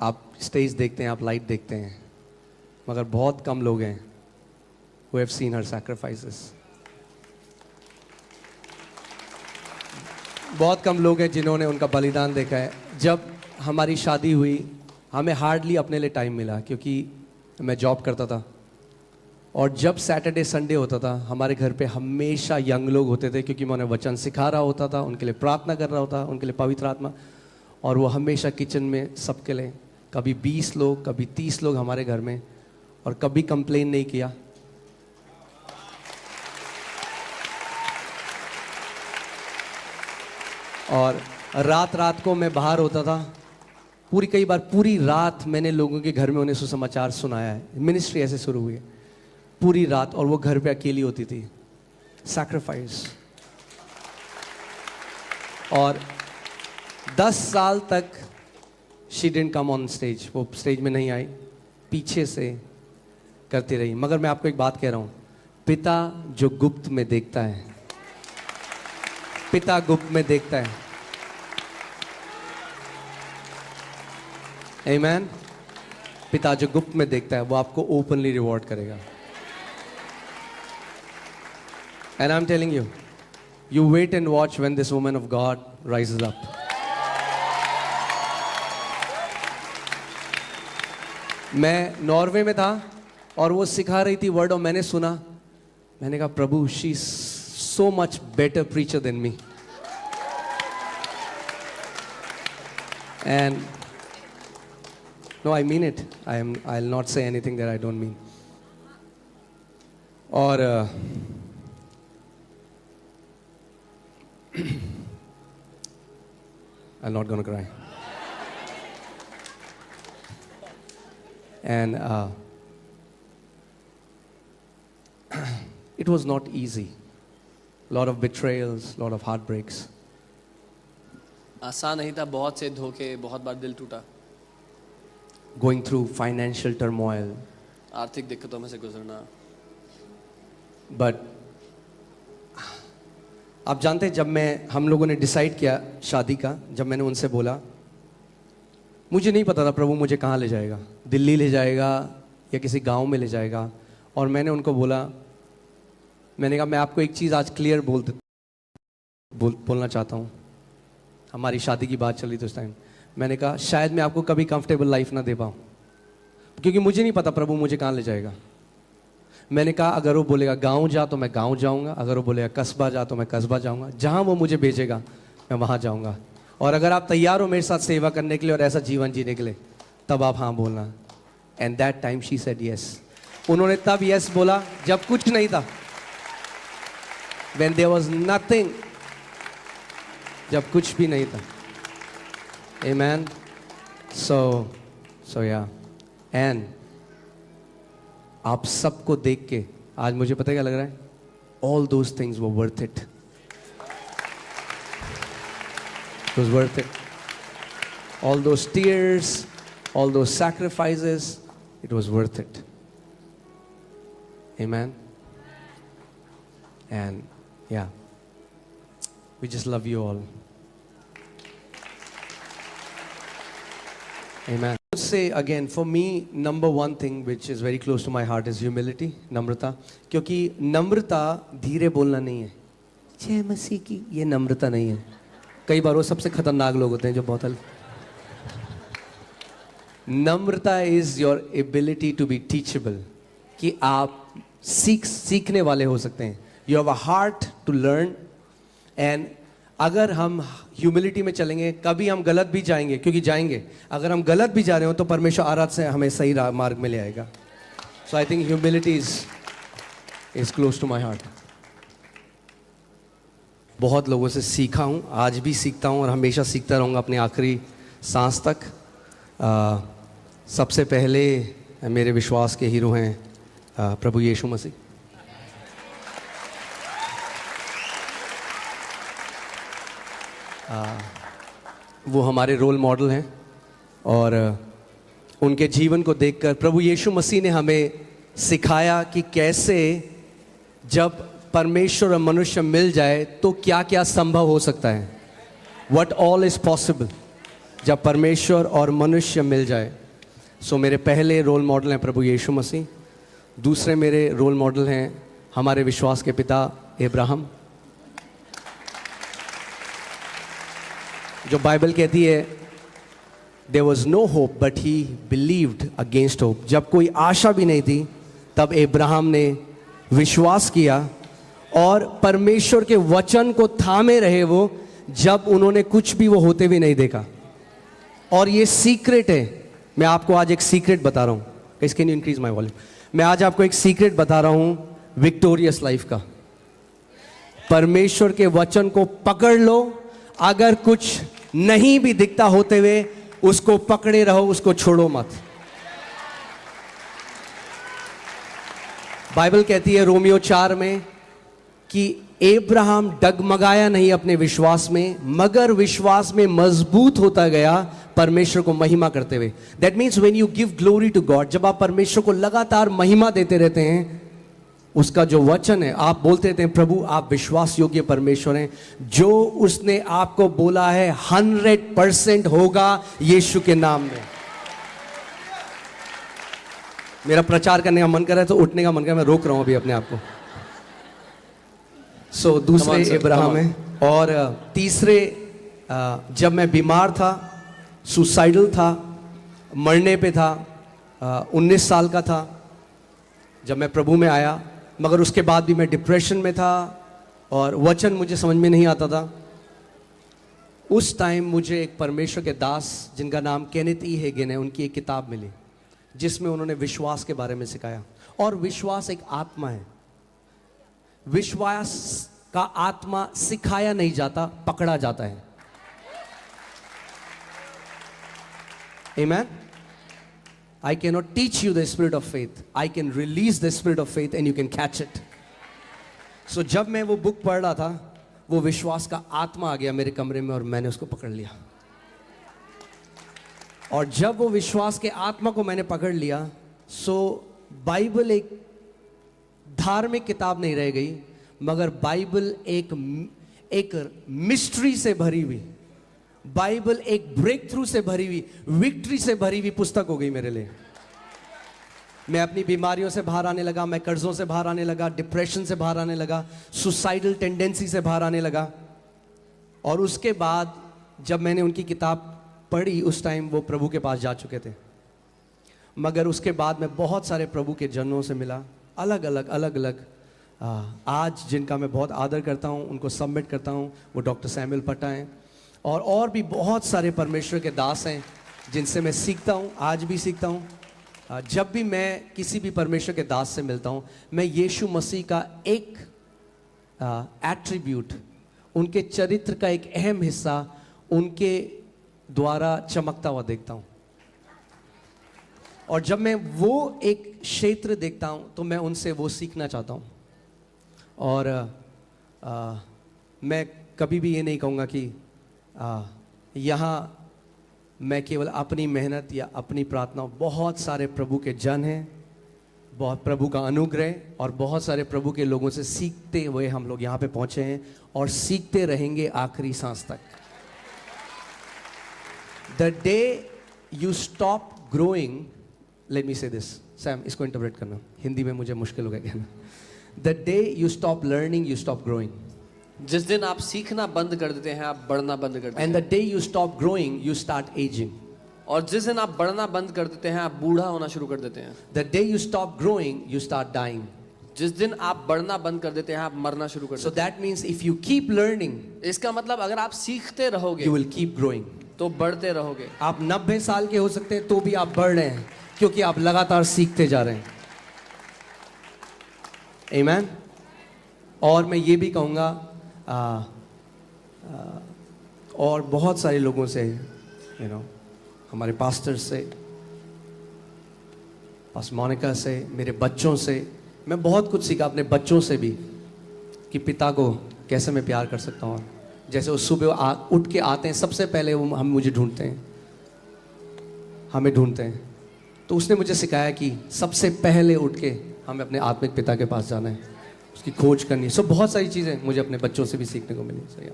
आप स्टेज देखते हैं, आप लाइट देखते हैं, मगर बहुत कम लोग हैं who have seen her sacrifices. बहुत कम लोग हैं जिन्होंने उनका बलिदान देखा है. जब हमारी शादी हुई हमें हार्डली अपने लिए टाइम मिला, क्योंकि मैं जॉब करता था और जब सैटरडे संडे होता था हमारे घर पे हमेशा यंग लोग होते थे, क्योंकि मैं उन्हें वचन सिखा रहा होता था, उनके लिए प्रार्थना कर रहा होता, उनके लिए पवित्र आत्मा, और वो हमेशा किचन में सबके लिए, कभी 20 लोग कभी 30 लोग हमारे घर में, और कभी कंप्लेन नहीं किया. और रात रात को मैं बाहर होता था, कई बार पूरी रात मैंने लोगों के घर में उन्हें सुसमाचार सुनाया है. मिनिस्ट्री ऐसे शुरू हुई है, पूरी रात, और वो घर पे अकेली होती थी. सैक्रिफाइस. और 10 साल तक she didn't come on stage, वो स्टेज में नहीं आई, पीछे से करती रही. मगर मैं आपको एक बात कह रहा हूँ, पिता जो गुप्त में देखता है, पिता गुप्त में देखता है. आमीन. पिता जो गुप्त में देखता है वो आपको ओपनली रिवॉर्ड करेगा. And I am telling you, you wait and watch when this woman of God rises up. मैं नॉर्वे में था और वो सिखा रही थी वर्ड, और मैंने सुना, मैंने कहा प्रभु, she is so much better preacher than me. And no, I mean it. I'll not say anything that I don't mean. और I'm not gonna cry. And it was not easy. Lot of betrayals, lot of heartbreaks. आसान नहीं था, बहुत से धोखे, बहुत बार दिल टूटा. Going through financial turmoil. आर्थिक दिक्कतों में से गुजरना. But आप जानते हैं, जब हम लोगों ने डिसाइड किया शादी का, जब मैंने उनसे बोला, मुझे नहीं पता था प्रभु मुझे कहाँ ले जाएगा, दिल्ली ले जाएगा या किसी गांव में ले जाएगा. और मैंने उनको बोला, मैंने कहा मैं आपको एक चीज़ आज क्लियर बोलना चाहता हूँ. हमारी शादी की बात चल रही थी उस टाइम. मैंने कहा शायद मैं आपको कभी कंफर्टेबल लाइफ ना दे पाऊँ, क्योंकि मुझे नहीं पता प्रभु मुझे कहाँ ले जाएगा. मैंने कहा अगर वो बोलेगा गांव जा तो मैं गांव जाऊंगा, अगर वो बोलेगा कस्बा जा तो मैं कस्बा जाऊंगा, जहां वो मुझे भेजेगा मैं वहां जाऊंगा. और अगर आप तैयार हो मेरे साथ सेवा करने के लिए और ऐसा जीवन जीने के लिए, तब आप हाँ बोलना. And that time she said yes. उन्होंने तब यस बोला जब कुछ नहीं था, when there was nothing, जब कुछ भी नहीं था. Amen. So yeah. And आप सबको देख के आज मुझे पता क्या लग रहा है, all those things were worth it. It was worth it. All those tears, all those sacrifices, it was worth it. Amen. And yeah, we just love you all. Amen. I would say again, for me, number one thing which is very close to my heart is humility, नम्रता. क्योंकि नम्रता धीरे बोलना नहीं है. जय मसीह की, ये नम्रता नहीं है. कई बार वो सबसे खतरनाक लोग होते हैं जो बहुत नम्रता is your ability to be teachable, कि आप सीखने वाले हो सकते हैं. You have a heart to learn. And अगर हम ह्यूमिलिटी में चलेंगे, कभी हम गलत भी जाएंगे, क्योंकि जाएंगे, अगर हम गलत भी जा रहे हो तो परमेश्वर आराध से हमें सही मार्ग में ले आएगा. So I think humility is close to my heart. बहुत लोगों से सीखा हूँ, आज भी सीखता हूँ और हमेशा सीखता रहूँगा अपने आखिरी सांस तक. सबसे पहले मेरे विश्वास के हीरो हैं प्रभु यीशु मसीह. वो हमारे रोल मॉडल हैं, और उनके जीवन को देखकर प्रभु यीशु मसीह ने हमें सिखाया कि कैसे जब परमेश्वर और मनुष्य मिल जाए तो क्या क्या संभव हो सकता है. What all is possible. जब परमेश्वर और मनुष्य मिल जाए। सो मेरे पहले रोल मॉडल हैं प्रभु यीशु मसीह। दूसरे मेरे रोल मॉडल हैं हमारे विश्वास के पिता अब्राहम, जो बाइबल कहती है there was no hope but he believed against hope. जब कोई आशा भी नहीं थी तब अब्राहम ने विश्वास किया और परमेश्वर के वचन को थामे रहे वो, जब उन्होंने कुछ भी वो होते हुए नहीं देखा। और ये सीक्रेट है, मैं आपको आज एक सीक्रेट बता रहा हूँ। Can you increase my volume? मैं आज आपको एक सीक्रेट बता रहा हूँ विक्टोरियस लाइफ का। परमेश्वर के वचन को पकड़ लो, अगर कुछ नहीं भी दिखता होते हुए उसको पकड़े रहो, उसको छोड़ो मत। बाइबल कहती है रोमियो 4 में कि अब्राहम डगमगाया नहीं अपने विश्वास में, मगर विश्वास में मजबूत होता गया परमेश्वर को महिमा करते हुए। That means when you give glory to God, जब आप परमेश्वर को लगातार महिमा देते रहते हैं, उसका जो वचन है, आप बोलते रहते हैं प्रभु आप विश्वास योग्य परमेश्वर हैं, जो उसने आपको बोला है 100% होगा यीशु के नाम में। मेरा प्रचार करने का मन कर रहा है तो उठने का मन कर रहा है, मैं रोक रहा हूं अभी अपने आप को। सो दूसरे अब्राहम है। और तीसरे, जब मैं बीमार था, सुसाइडल था, मरने पे था, 19 साल का था जब मैं प्रभु में आया, मगर उसके बाद भी मैं डिप्रेशन में था और वचन मुझे समझ में नहीं आता था। उस टाइम मुझे एक परमेश्वर के दास जिनका नाम केनेथ ई हेगन है, उनकी एक किताब मिली जिसमें उन्होंने विश्वास के बारे में सिखाया। और विश्वास एक आत्मा है। विश्वास का आत्मा सिखाया नहीं जाता, पकड़ा जाता है। Amen? I cannot teach you the spirit of faith. I can release the spirit of faith and you can catch it. So जब मैं वो बुक पढ़ रहा था, वो विश्वास का आत्मा आ गया मेरे कमरे में और मैंने उसको पकड़ लिया। और जब वो विश्वास के आत्मा को मैंने पकड़ लिया, सो बाइबल एक धार्मिक किताब नहीं रह गई, मगर बाइबल एक मिस्ट्री से भरी हुई, बाइबल एक ब्रेक थ्रू से भरी हुई, विक्ट्री से भरी हुई पुस्तक हो गई मेरे लिए। मैं अपनी बीमारियों से बाहर आने लगा, मैं कर्जों से बाहर आने लगा, डिप्रेशन से बाहर आने लगा, सुसाइडल टेंडेंसी से बाहर आने लगा। और उसके बाद जब मैंने उनकी किताब पढ़ी, उस टाइम वो प्रभु के पास जा चुके थे। मगर उसके बाद मैं बहुत सारे प्रभु के जनों से मिला, अलग अलग आज जिनका मैं बहुत आदर करता हूँ, उनको सबमिट करता हूँ, वो डॉक्टर सैमुअल पट्टा हैं और भी बहुत सारे परमेश्वर के दास हैं जिनसे मैं सीखता हूँ, आज भी सीखता हूँ। जब भी मैं किसी भी परमेश्वर के दास से मिलता हूँ, मैं यीशु मसीह का एक एट्रीब्यूट, उनके चरित्र का एक अहम हिस्सा उनके द्वारा चमकता हुआ देखता हूँ। और जब मैं वो एक क्षेत्र देखता हूँ तो मैं उनसे वो सीखना चाहता हूँ। और मैं कभी भी ये नहीं कहूँगा कि यहाँ मैं केवल अपनी मेहनत या अपनी प्रार्थना, बहुत सारे प्रभु के जन हैं, बहुत प्रभु का अनुग्रह और बहुत सारे प्रभु के लोगों से सीखते हुए हम लोग यहाँ पे पहुँचे हैं और सीखते रहेंगे आखिरी सांस तक। The day you stop growing, let me say this, Sam इसको इंटरप्रेट करना, हिंदी में मुझे मुश्किल हो गया कहना। The day you stop learning, you stop growing. जिस दिन आप सीखना बंद कर देते हैं, आप बढ़ना बंद कर देते हैं। And the day you stop growing, you start aging. और जिस दिन आप बढ़ना बंद कर देते हैं, आप बूढ़ा होना शुरू कर देते हैं। The day you stop growing, you start dying. जिस दिन आप बढ़ना बंद कर देते हैं, आप मरना शुरू कर देते So that means if you keep learning, हैं। इसका मतलब अगर आप सीखते रहोगे, you will keep growing. तो बढ़ते रहोगे। आप 90 साल के हो सकते हैं तो भी आप बढ़ रहे हैं, क्योंकि आप लगातार सीखते जा रहे हैं। Amen? और मैं ये भी कहूँगा, और बहुत सारे लोगों से, हमारे पास्टर से, पास मोनिका से, मेरे बच्चों से, मैं बहुत कुछ सीखा अपने बच्चों से भी, कि पिता को कैसे मैं प्यार कर सकता हूँ। जैसे वो सुबह उठ के आते हैं, सबसे पहले वो हम मुझे ढूंढते हैं, हमें ढूंढते हैं। तो उसने मुझे सिखाया कि सबसे पहले उठ के हमें अपने आत्मिक पिता के पास जाना है, उसकी खोज करनी है। सो बहुत सारी चीज़ें मुझे अपने बच्चों से भी सीखने को मिली। सही है।